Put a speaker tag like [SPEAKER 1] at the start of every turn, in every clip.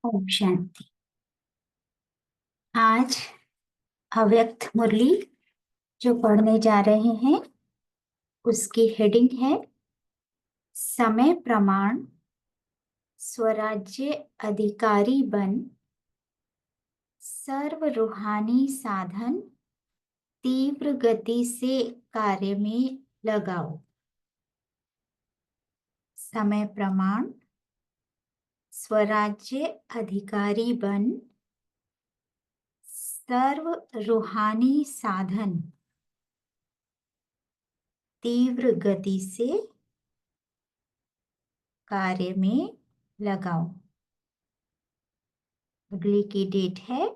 [SPEAKER 1] ओम शांति। आज अव्यक्त मुरली जो पढ़ने जा रहे हैं उसकी हेडिंग है समय प्रमाण स्वराज्य अधिकारी बन सर्व रूहानी साधन तीव्र गति से कार्य में लगाओ। समय प्रमाण स्वराज्य अधिकारी बन सर्व रूहानी साधन तीव्र गति से कार्य में लगाओ। अगली की डेट है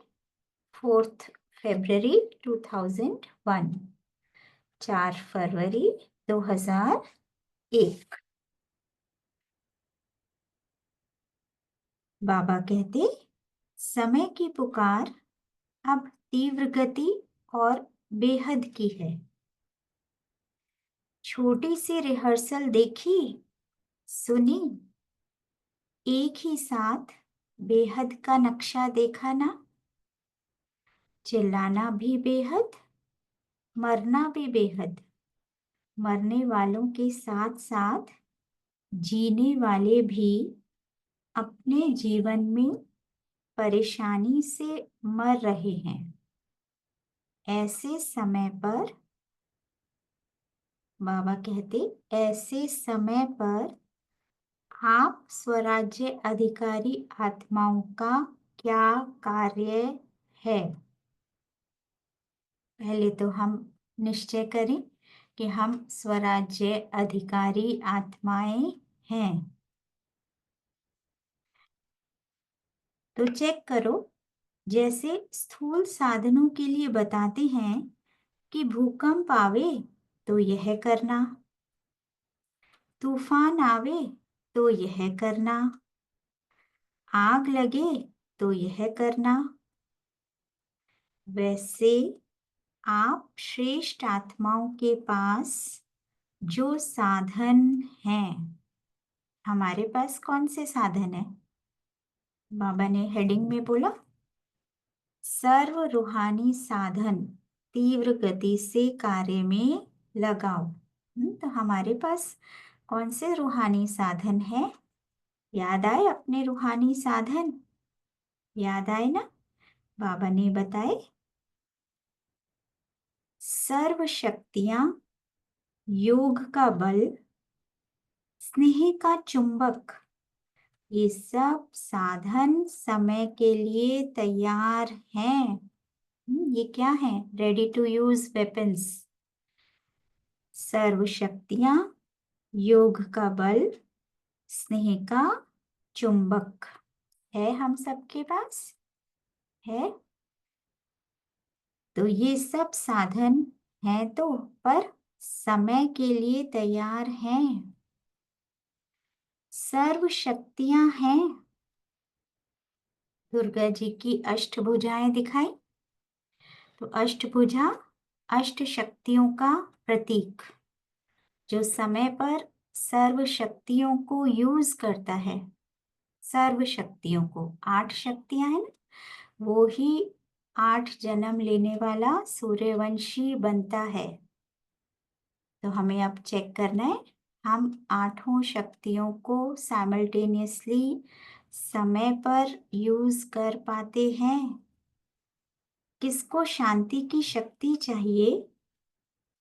[SPEAKER 1] 4 फरवरी 2001, 4 फरवरी 2001। बाबा कहते समय की पुकार अब तीव्र गति और बेहद की है। छोटी सी रिहर्सल देखी, सुनी, एक ही साथ बेहद का नक्शा देखा ना। चिल्लाना भी बेहद, मरना भी बेहद। मरने वालों के साथ साथ जीने वाले भी अपने जीवन में परेशानी से मर रहे हैं। ऐसे समय पर बाबा कहते, ऐसे समय पर आप स्वराज्य अधिकारी आत्माओं का क्या कार्य है। पहले तो हम निश्चय करें कि हम स्वराज्य अधिकारी आत्माएं हैं। तो चेक करो, जैसे स्थूल साधनों के लिए बताते हैं कि भूकंप आवे तो यह करना, तूफान आवे तो यह करना, आग लगे तो यह करना, वैसे आप श्रेष्ठ आत्माओं के पास जो साधन हैं, हमारे पास कौन से साधन है? बाबा ने हेडिंग में बोला सर्व रूहानी साधन तीव्र गति से कार्य में लगाओ। तो हमारे पास कौन से रूहानी साधन है? याद आए अपने रूहानी साधन? याद आए ना? बाबा ने बताए सर्व शक्तियां, योग का बल, स्नेह का चुंबक, ये सब साधन समय के लिए तैयार हैं। ये क्या है? Ready to use weapons. सर्व शक्तियां, योग का बल, स्नेह का चुंबक है हम सबके पास है। तो ये सब साधन हैं तो पर समय के लिए तैयार हैं। सर्व शक्तियां हैं। दुर्गा जी की अष्टभुजाएं दिखाई, तो अष्टभुजा अष्ट शक्तियों का प्रतीक, जो समय पर सर्व शक्तियों को यूज करता है। सर्व शक्तियों को, 8 शक्तियां हैं ना, वो ही 8 जन्म लेने वाला सूर्यवंशी बनता है। तो हमें अब चेक करना है हम 8 शक्तियों को साइमल्टेनियसली समय पर यूज कर पाते हैं। किसको शांति की शक्ति चाहिए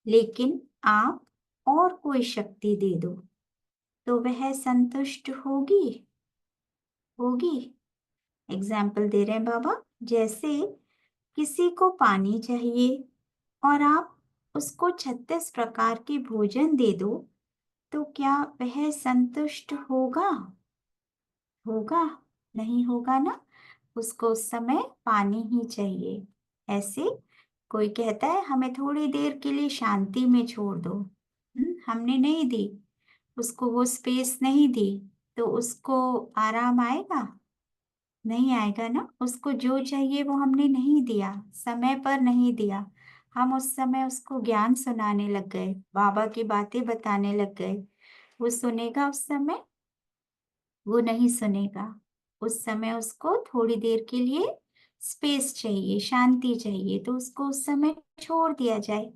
[SPEAKER 1] लेकिन आप और कोई शक्ति दे दो तो वह संतुष्ट होगी? होगी। एग्जाम्पल दे रहे हैं बाबा, जैसे किसी को पानी चाहिए और आप उसको 36 प्रकार के भोजन दे दो तो क्या वह संतुष्ट होगा? होगा? नहीं होगा ना। उसको उस समय पानी ही चाहिए। ऐसे कोई कहता है हमें थोड़ी देर के लिए शांति में छोड़ दो, हमने नहीं दी, उसको वो स्पेस नहीं दी, तो उसको आराम आएगा? नहीं आएगा ना। उसको जो चाहिए वो हमने नहीं दिया, समय पर नहीं दिया। हम उस समय उसको ज्ञान सुनाने लग गए, बाबा की बातें बताने लग गए। वो सुनेगा उस समय? वो नहीं सुनेगा। उस समय उसको थोड़ी देर के लिए स्पेस चाहिए, शांति चाहिए, तो उसको उस समय छोड़ दिया जाए।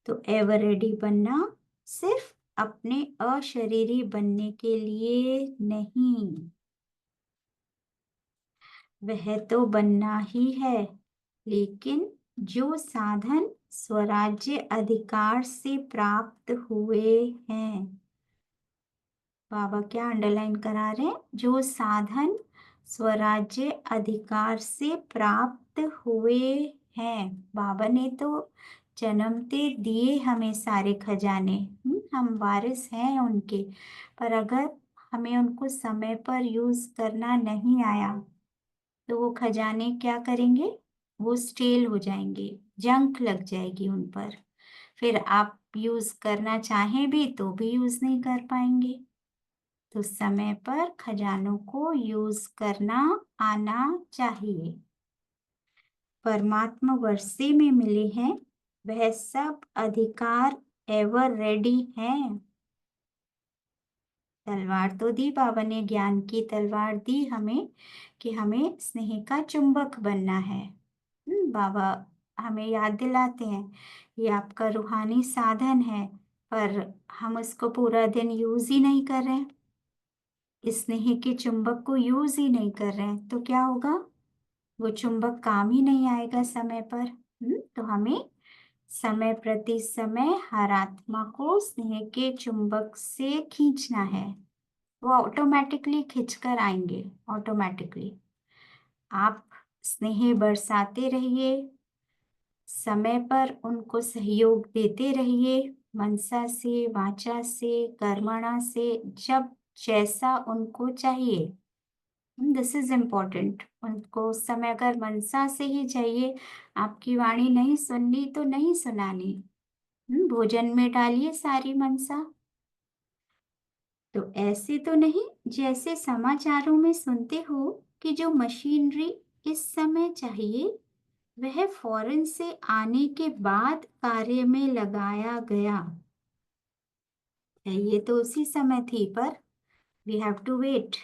[SPEAKER 1] तो एवर रेडी बनना सिर्फ अपने अशरीरी बनने के लिए नहीं, वह तो बनना ही है, लेकिन जो साधन स्वराज्य अधिकार से प्राप्त हुए हैं। बाबा क्या अंडरलाइन करा रहे हैं? जो साधन स्वराज्य अधिकार से प्राप्त हुए हैं। बाबा ने तो जन्मते दिए हमें सारे खजाने, हम वारिस हैं उनके, पर अगर हमें उनको समय पर यूज करना नहीं आया तो वो खजाने क्या करेंगे? वो स्टेल हो जाएंगे, जंक लग जाएगी उन पर, फिर आप यूज करना चाहें भी तो भी यूज नहीं कर पाएंगे। तो समय पर खजानों को यूज करना आना चाहिए। परमात्मा वर्षे में मिले हैं, वह सब अधिकार एवर रेडी हैं। तलवार तो दी बाबा ने, ज्ञान की तलवार दी हमें कि हमें स्नेह का चुंबक बनना है। बाबा हमें याद दिलाते हैं ये आपका रूहानी साधन है, पर हम उसको पूरा दिन यूज ही नहीं कर रहे हैं, स्नेह के चुंबक को यूज ही नहीं कर रहे हैं, तो क्या होगा? वो चुंबक काम ही नहीं आएगा समय पर। तो हमें समय प्रति समय हर आत्मा को स्नेह के चुंबक से खींचना है, वो ऑटोमेटिकली खींचकर आएंगे। ऑटोमेटिकली आप स्नेह बरसाते रहिए, समय पर उनको सहयोग देते रहिए, मनसा से, वाचा से, कर्मणा से, जब जैसा उनको चाहिए। This is important. उनको उस समय अगर मनसा से ही चाहिए, आपकी वाणी नहीं सुननी तो नहीं सुनानी, भोजन में डालिए सारी मनसा। तो ऐसे तो नहीं जैसे समाचारों में सुनते हो कि जो मशीनरी इस समय चाहिए वह फौरन से आने के बाद कार्य में लगाया गया। ये तो उसी समय थी, पर वी हैव टू वेट,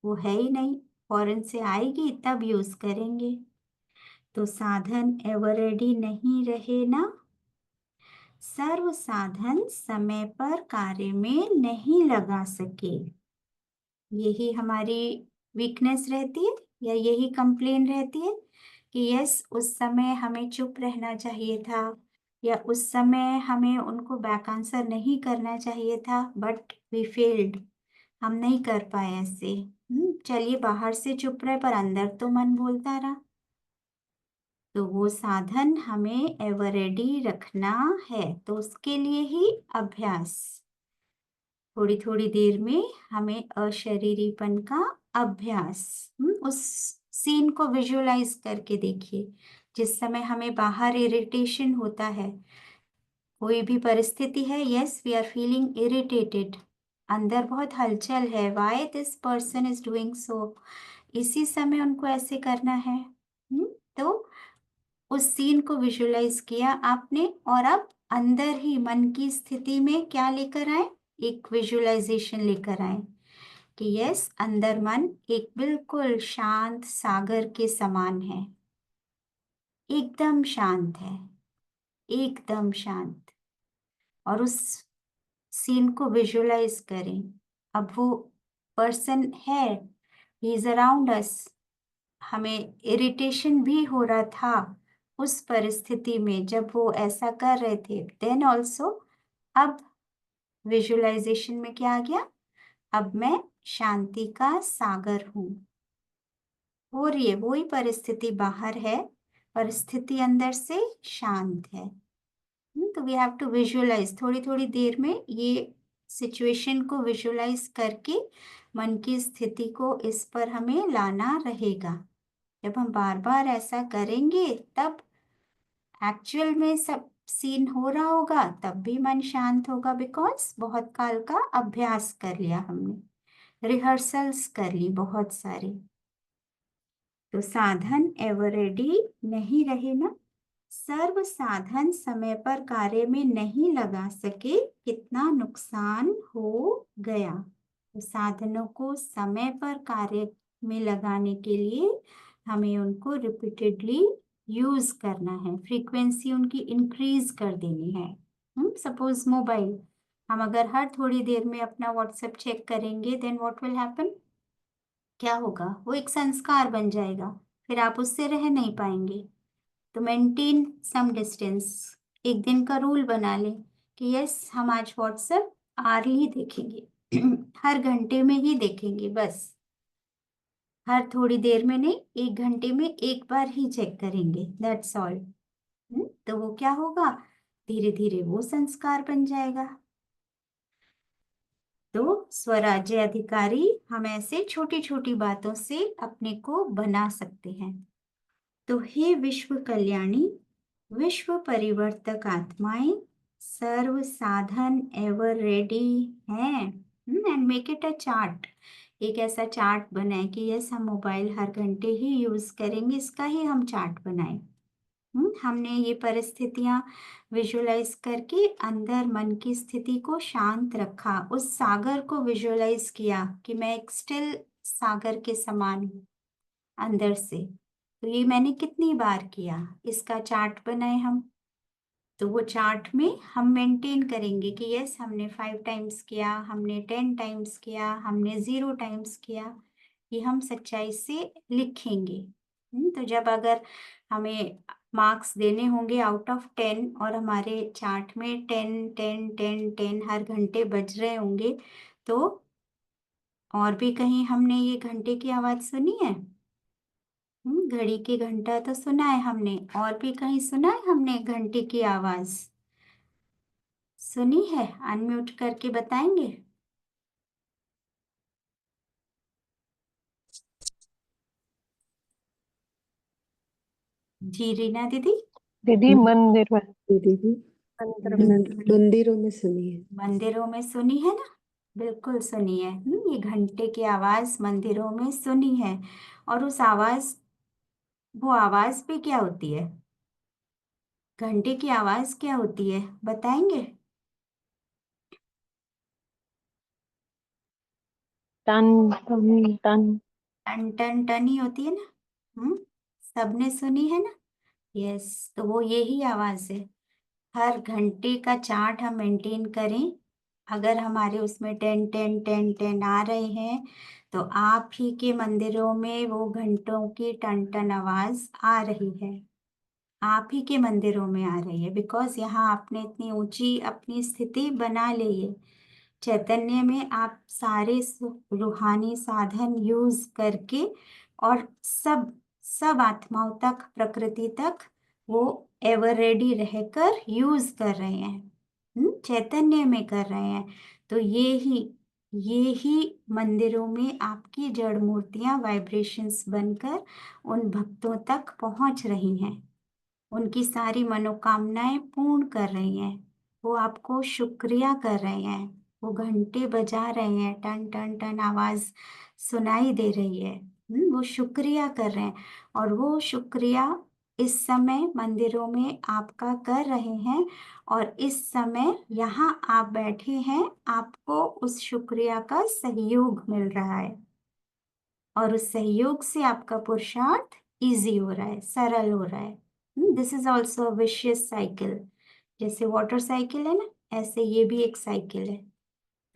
[SPEAKER 1] वो है ही नहीं, फौरन से आएगी तब यूज करेंगे। तो साधन एवर रेडी नहीं रहे ना, सर्व साधन समय पर कार्य में नहीं लगा सके। यही हमारी वीकनेस रहती है या यही कंप्लेन रहती है कि यस उस समय हमें चुप रहना चाहिए था, या उस समय हमें उनको बैक आंसर नहीं करना चाहिए था, बट वी फेल्ड, हम नहीं कर पाए ऐसे। चलिए बाहर से चुप रहे पर अंदर तो मन बोलता रहा। तो वो साधन हमें एवर रेडी रखना है, तो उसके लिए ही अभ्यास, थोड़ी थोड़ी देर में हमें अशरीरीपन का अभ्यास। उस सीन को विजुअलाइज करके देखिए, जिस समय हमें बाहर इरिटेशन होता है, कोई भी परिस्थिति है, yes we are feeling irritated, अंदर बहुत हलचल है, why this person is doing so, इसी समय उनको ऐसे करना है। तो उस सीन को विजुअलाइज किया आपने, और अब अंदर ही मन की स्थिति में क्या लेकर आए? एक विजुअलाइजेशन लेकर आए कि यस अंदर मन एक बिल्कुल शांत सागर के समान है, एकदम शांत है, एकदम शांत। और उस सीन को विजुअलाइज करें। अब वो पर्सन है, ही इज अराउंड अस, हमें इरिटेशन भी हो रहा था उस परिस्थिति में जब वो ऐसा कर रहे थे, देन ऑल्सो अब विजुअलाइजेशन में क्या आ गया? अब मैं शांति का सागर हूं। हो रही है वही परिस्थिति, बाहर है, परिस्थिति अंदर से शांत है। तो वी हैव टू विजुअलाइज, थोड़ी थोड़ी देर में ये सिचुएशन को विजुअलाइज करके मन की स्थिति को इस पर हमें लाना रहेगा। जब हम बार बार ऐसा करेंगे तब एक्चुअल में सब सीन हो रहा होगा, तब भी मन शांत होगा, बिकॉज बहुत काल का अभ्यास कर लिया हमने, रिहर्सल्स कर ली बहुत सारी। तो साधन एवर रेडी नहीं रहे ना, सर्व साधन समय पर कार्य में नहीं लगा सके, कितना नुकसान हो गया। तो साधनों को समय पर कार्य में लगाने के लिए हमें उनको रिपीटेडली यूज करना है, फ्रीक्वेंसी उनकी इंक्रीज कर देनी है। सपोज मोबाइल, हम अगर हर थोड़ी देर में अपना व्हाट्सएप चेक करेंगे, देन व्हाट विल हैपन, क्या होगा, वो एक संस्कार बन जाएगा, फिर आप उससे रह नहीं पाएंगे। तो मेंटेन सम डिस्टेंस, एक दिन का रूल बना लें कि यस हम आज व्हाट्सएप आरली देखेंगे, हर घंटे में ही देखेंगे, बस हर थोड़ी देर में नहीं, 1 घंटे में एक बार ही चेक करेंगे, दैट्स ऑल। तो वो क्या होगा, धीरे धीरे वो संस्कार बन जाएगा। तो स्वराज्य अधिकारी हम ऐसे छोटी छोटी बातों से अपने को बना सकते हैं। तो हे विश्व कल्याणी, विश्व परिवर्तक आत्माएं, सर्व साधन एवर रेडी हैं, and make it a chart, एक ऐसा चार्ट बनाए कि यस हम मोबाइल हर घंटे ही यूज करेंगे, इसका ही हम चार्ट बनाए। हमने ये परिस्थितियां विजुलाइज करके अंदर मन की स्थिति को शांत रखा, उस सागर को विजुलाइज किया कि मैं एक स्टिल सागर के समान हूँ अंदर से। तो ये मैंने कितनी बार किया, इसका चार्ट बनाए हम। तो वो चार्ट में हम मेंटेन करेंगे कि यस हमने 5 टाइम्स किया, हमने 10 टाइम्स किया, हमने 0 टाइम्स किया, ये हम सच्चाई से लिखेंगे। तो जब अगर हमें मार्क्स देने होंगे आउट ऑफ 10 और हमारे चार्ट में 10 10 10 10 हर घंटे बज रहे होंगे, तो और भी कहीं हमने ये घंटे की आवाज सुनी है? घड़ी की घंटा तो सुना है हमने, और भी कहीं सुना है हमने घंटे की आवाज सुनी है? अनम्यूट करके बताएंगे। जी रीना दीदी।
[SPEAKER 2] दीदी मंदिर में,
[SPEAKER 3] दीदी
[SPEAKER 2] मंदिर में।
[SPEAKER 3] मंदिरों में सुनी है।
[SPEAKER 1] मंदिरों में सुनी है ना, बिल्कुल सुनी है। ये घंटे की आवाज मंदिरों में सुनी है। और उस आवाज, वो आवाज भी क्या होती है, घंटे की आवाज क्या होती है बताएंगे?
[SPEAKER 2] टन टन टन।
[SPEAKER 1] टन टन टन ही होती है ना। सबने सुनी है ना। यस, तो वो यही आवाज है। हर घंटे का चार्ट हम मेंटेन करें, अगर हमारे उसमें 10 10 10 10 आ रहे हैं, तो आप ही के मंदिरों में वो घंटों की टन टन आवाज आ रही है, आप ही के मंदिरों में आ रही है, बिकॉज यहाँ आपने इतनी ऊंची अपनी स्थिति बना ली है। चैतन्य में आप सारे रूहानी साधन यूज करके, और सब सब आत्माओं तक, प्रकृति तक वो एवर रेडी रहकर यूज कर रहे हैं, चैतन्य में कर रहे हैं। तो ये ही मंदिरों में आपकी जड़ मूर्तियां वाइब्रेशंस बनकर उन भक्तों तक पहुंच रही हैं, उनकी सारी मनोकामनाएं पूर्ण कर रही हैं, वो आपको शुक्रिया कर रहे हैं, वो घंटे बजा रहे हैं, टन टन टन आवाज सुनाई दे रही है, वो शुक्रिया कर रहे हैं। और वो शुक्रिया इस समय मंदिरों में आपका कर रहे हैं, और इस समय यहाँ आप बैठे हैं, आपको उस शुक्रिया का सहयोग मिल रहा है, और उस सहयोग से आपका पुरुषार्थ इजी हो रहा है, सरल हो रहा है। This is also vicious cycle, जैसे वाटर साइकिल है ना, ऐसे ये भी एक साइकिल है।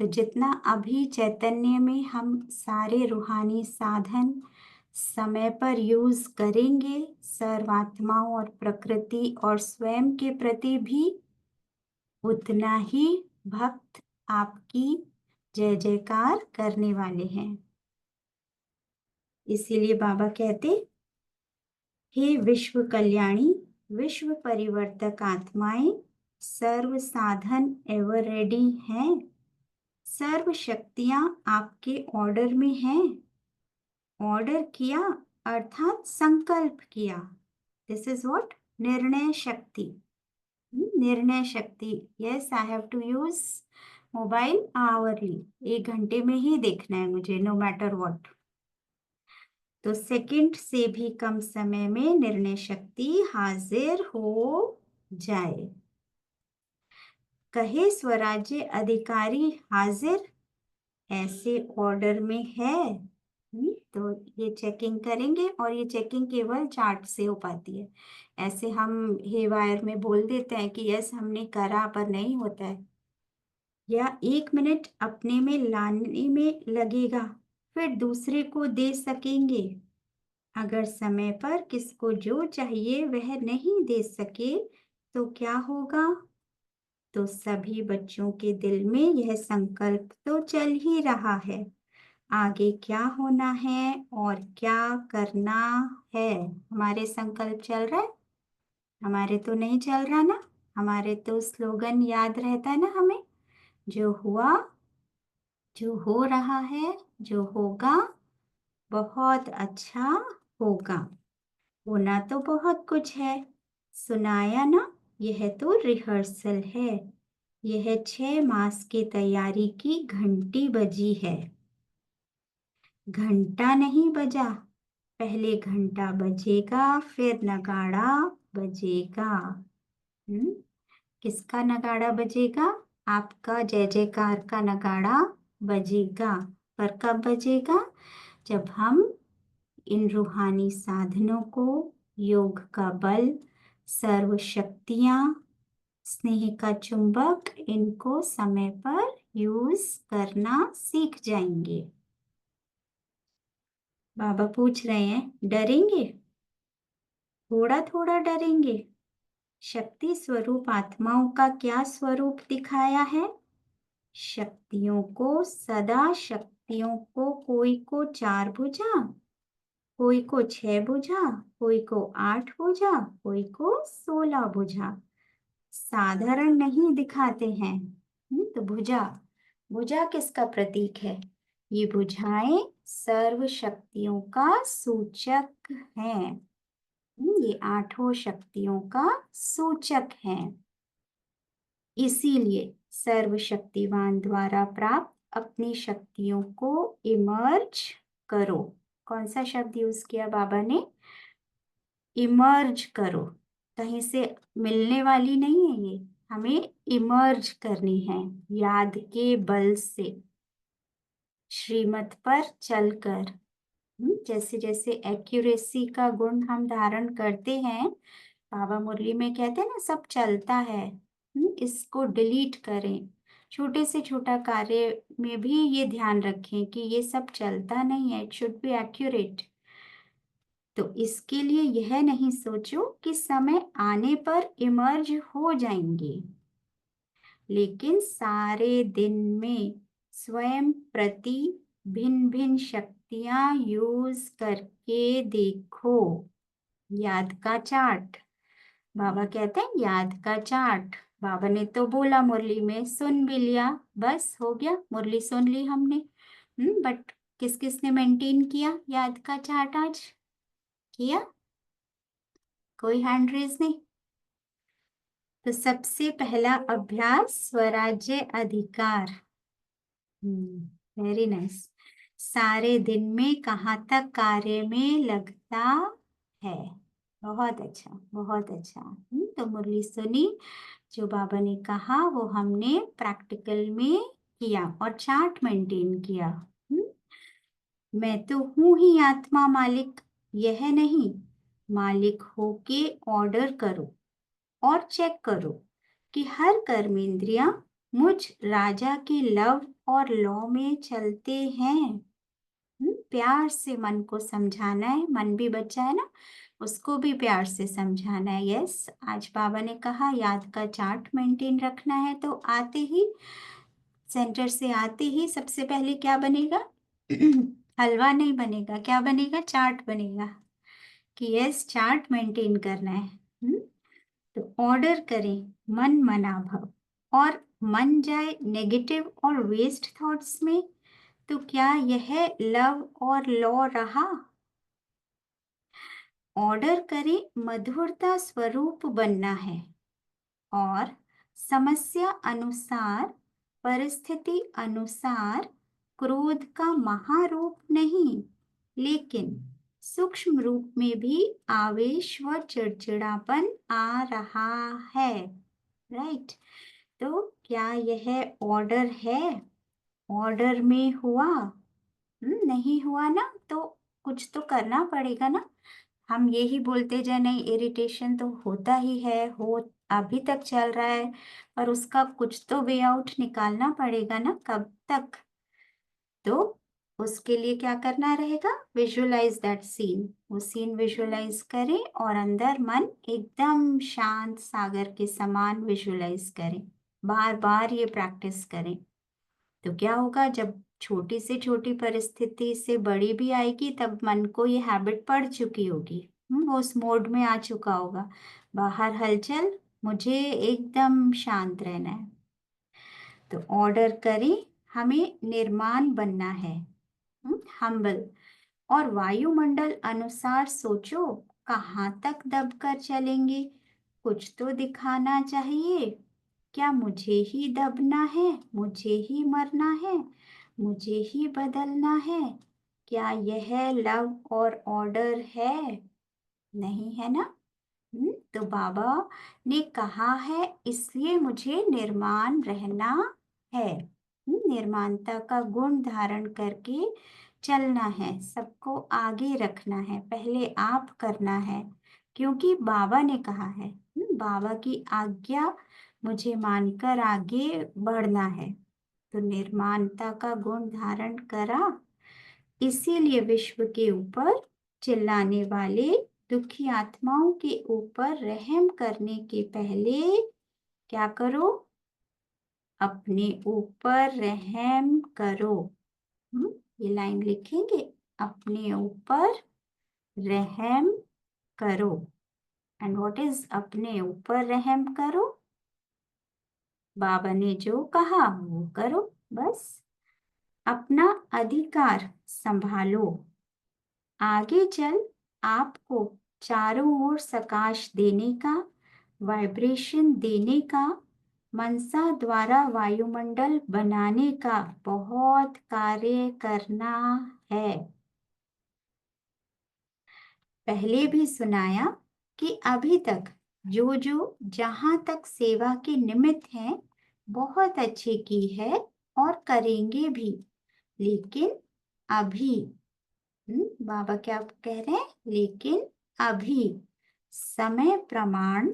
[SPEAKER 1] तो जितना अभी चैतन्य में हम सारे रूहानी साधन समय पर यूज करेंगे, सर्वात्माओं और प्रकृति और स्वयं के प्रति भी, उतना ही भक्त आपकी जय जयकार करने वाले हैं। इसीलिए बाबा कहते, हे विश्व कल्याणी, विश्व परिवर्तक आत्माएं, सर्व साधन एवर रेडी हैं, सर्व शक्तियां आपके ऑर्डर में हैं। ऑर्डर किया अर्थात संकल्प किया, दिस इज व्हाट, निर्णय शक्ति। निर्णय शक्ति, yes I have to use mobile hourly, 1 घंटे में ही देखना है मुझे, नो मैटर व्हाट। तो सेकंड से भी कम समय में निर्णय शक्ति हाजिर हो जाए। कहे स्वराज्य अधिकारी हाजिर, ऐसे ऑर्डर में है, तो ये चेकिंग करेंगे और ये चेकिंग केवल चार्ट से हो पाती है। ऐसे हम हेवायर में बोल देते हैं कि यस हमने करा, पर नहीं होता है। या 1 मिनट अपने में लाने में लगेगा, फिर दूसरे को दे सकेंगे। अगर समय पर किसको जो चाहिए वह नहीं दे सके तो क्या होगा? तो सभी बच्चों के दिल में यह संकल्प तो चल ही रहा है, आगे क्या होना है और क्या करना है। हमारे संकल्प चल रहा है? हमारे तो नहीं चल रहा ना। हमारे तो स्लोगन याद रहता है ना हमें, जो हुआ, जो हो रहा है, जो होगा बहुत अच्छा होगा। होना तो बहुत कुछ है, सुनाया ना, यह तो रिहर्सल है। यह 6 मास की तैयारी की घंटी बजी है। घंटा नहीं बजा, पहले घंटा बजेगा फिर नगाड़ा बजेगा। किसका नगाड़ा बजेगा? आपका जय जयकार का नगाड़ा बजेगा। पर कब बजेगा? जब हम इन रूहानी साधनों को, योग का बल, सर्व शक्तियां, स्नेह का चुंबक, इनको समय पर यूज करना सीख जाएंगे। बाबा पूछ रहे हैं, डरेंगे? थोड़ा थोड़ा डरेंगे। शक्ति स्वरूप आत्माओं का क्या स्वरूप दिखाया है? शक्तियों को, सदा शक्तियों को, कोई को 4 भुजा, कोई को 6 भुजा, कोई को 8 भुजा, कोई को 16 भुजा। साधारण नहीं दिखाते हैं। तो भुजा, भुजा किसका प्रतीक है? ये भुजाएं सर्व शक्तियों का सूचक हैं। ये 8 शक्तियों का सूचक है। इसीलिए सर्वशक्तिवान द्वारा प्राप्त अपनी शक्तियों को इमर्ज करो। कौन सा शब्द यूज किया बाबा ने? इमर्ज करो। कहीं से मिलने वाली नहीं है ये, हमें इमर्ज करनी है याद के बल से, श्रीमत पर चलकर। जैसे जैसे एक्यूरेसी का गुण हम धारण करते हैं, बाबा मुरली में कहते हैं ना, सब चलता है। इसको डिलीट करें। छोटे से छोटा कार्य में भी ये ध्यान रखें कि ये सब चलता नहीं है, इट शुड बी एक्यूरेट। तो इसके लिए यह नहीं सोचो कि समय आने पर इमर्ज हो जाएंगे, लेकिन सारे दिन में स्वयं प्रति भिन्न भिन्न शक्तियां यूज करके देखो। याद का चार्ट, बाबा कहते हैं याद का चार्ट। बाबा ने तो बोला मुरली में, सुन भी लिया, बस हो गया, मुरली सुन ली हमने। बट किस किस ने मेंटेन किया याद का चार्ट आज? किया? कोई हैंड रेज नहीं। तो सबसे पहला अभ्यास स्वराज्य अधिकार। Very nice. सारे दिन में कहाँ तक कार्य में लगता है? बहुत अच्छा, बहुत अच्छा। तो मुरली सुनी, जो बाबा ने कहा वो हमने प्रैक्टिकल में किया और चार्ट मेंटेन किया। मैं तो हूं ही आत्मा मालिक, यह नहीं, मालिक होके ऑर्डर करो और चेक करो कि हर कर्मेंद्रियां मुझ राजा के लव और लॉ में चलते हैं। प्यार से मन को समझाना है, मन भी बच्चा है ना, उसको भी प्यार से समझाना है। यस, आज बाबा ने कहा याद का चार्ट मेंटेन रखना है, तो आते ही, सेंटर से आते ही सबसे पहले क्या बनेगा? हलवा नहीं बनेगा, क्या बनेगा? चार्ट बनेगा कि यस चार्ट मेंटेन करना है। तो ऑर्डर करें मन मना भव, और मन जाए नेगेटिव और वेस्ट थॉट्स में, तो क्या यह लव और लॉ रहा? ऑर्डर करें मधुरता स्वरूप बनना है, और समस्या अनुसार, परिस्थिति अनुसार क्रोध का महारूप नहीं, लेकिन सूक्ष्म रूप में भी आवेश व चिड़चिड़ापन आ रहा है। राइट? तो क्या यह ऑर्डर है? ऑर्डर में हुआ? नहीं हुआ ना, तो कुछ तो करना पड़ेगा ना। हम यही बोलते जाए नहीं, इरिटेशन तो होता ही है, हो अभी तक चल रहा है, पर उसका कुछ तो वे आउट निकालना पड़ेगा ना, कब तक। तो उसके लिए क्या करना रहेगा, विजुअलाइज दैट सीन। वो सीन विजुअलाइज करें और अंदर मन एकदम शांत सागर के समान विजुअलाइज करें। बार बार ये प्रैक्टिस करें। तो क्या होगा, जब छोटी से छोटी परिस्थिति से बड़ी भी आएगी तब मन को ये हैबिट पड़ चुकी होगी। वो उस मोड में आ चुका होगा, बाहर हलचल, मुझे एकदम शांत रहना है। तो ऑर्डर करें, हमें निर्माण बनना है, हम्बल। और वायुमंडल अनुसार सोचो, कहाँ तक दबकर चलेंगे, कुछ तो दिखाना चाहिए। क्या मुझे ही दबना है, मुझे ही मरना है, मुझे ही बदलना है? क्या यह लव और ऑर्डर है? नहीं है ना। तो बाबा ने कहा है, इसलिए मुझे निर्माण रहना है। निर्माणता का गुण धारण करके चलना है, सबको आगे रखना है, पहले आप करना है, क्योंकि बाबा ने कहा है। बाबा की आज्ञा मुझे मानकर आगे बढ़ना है। तो निर्माणता का गुण धारण करा, इसीलिए विश्व के ऊपर चिल्लाने वाले दुखी आत्माओं के ऊपर रहम करने के पहले क्या करो, अपने ऊपर रहम करो। ये लाइन लिखेंगे, अपने ऊपर रहम करो। एंड व्हाट इज अपने ऊपर रहम करो? बाबा ने जो कहा वो करो, बस अपना अधिकार संभालो। आगे चल आपको चारों ओर सकाश देने का, वाइब्रेशन देने का, मनसा द्वारा वायुमंडल बनाने का बहुत कार्य करना है। पहले भी सुनाया कि अभी तक जो जो जहां तक सेवा के निमित्त हैं, बहुत अच्छी की है और करेंगे भी। लेकिन अभी बाबा क्या कह रहे हैं, लेकिन अभी समय प्रमाण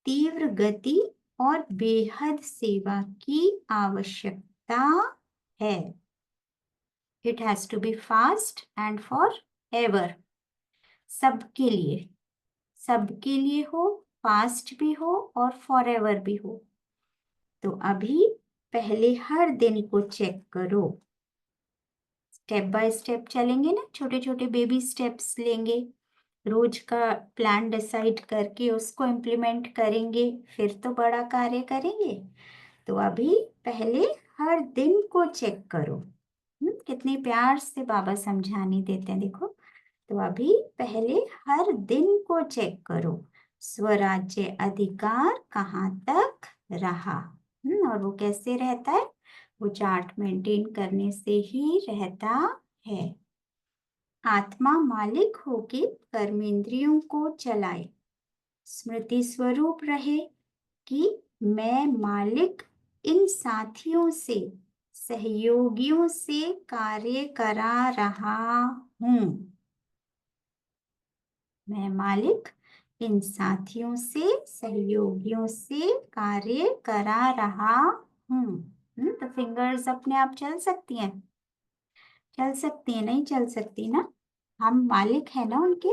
[SPEAKER 1] तीव्र गति और बेहद सेवा की आवश्यकता है। It has to be fast and for ever. सबके लिए, सबके लिए हो, फास्ट भी हो और फॉर एवर भी हो। तो अभी पहले हर दिन को चेक करो, स्टेप बाय स्टेप चलेंगे ना, छोटे छोटे बेबी स्टेप्स लेंगे, रोज का प्लान डिसाइड करके उसको इम्प्लीमेंट करेंगे, फिर तो बड़ा कार्य करेंगे। तो अभी पहले हर दिन को चेक करो। कितने प्यार से बाबा समझाने देते हैं, देखो। तो अभी पहले हर दिन को चेक करो, स्वराज्य अधिकार कहाँ तक रहा। और वो कैसे रहता है, वो चार्ट मेंटेन करने से ही रहता है। आत्मा मालिक होके कर्मेंद्रियों को चलाए, स्मृति स्वरूप रहे कि मैं मालिक इन साथियों से, सहयोगियों से कार्य करा रहा हूँ। मैं मालिक इन साथियों से, सहयोगियों से कार्य करा रहा हूँ। तो फिंगर्स अपने आप चल सकती हैं, चल सकती है, नहीं चल सकती ना, हम मालिक है ना उनके,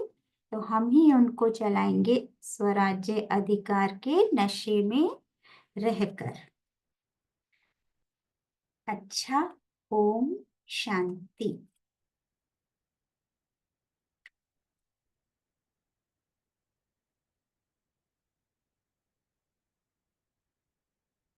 [SPEAKER 1] तो हम ही उनको चलाएंगे स्वराज्य अधिकार के नशे में रहकर। अच्छा, ओम शांति।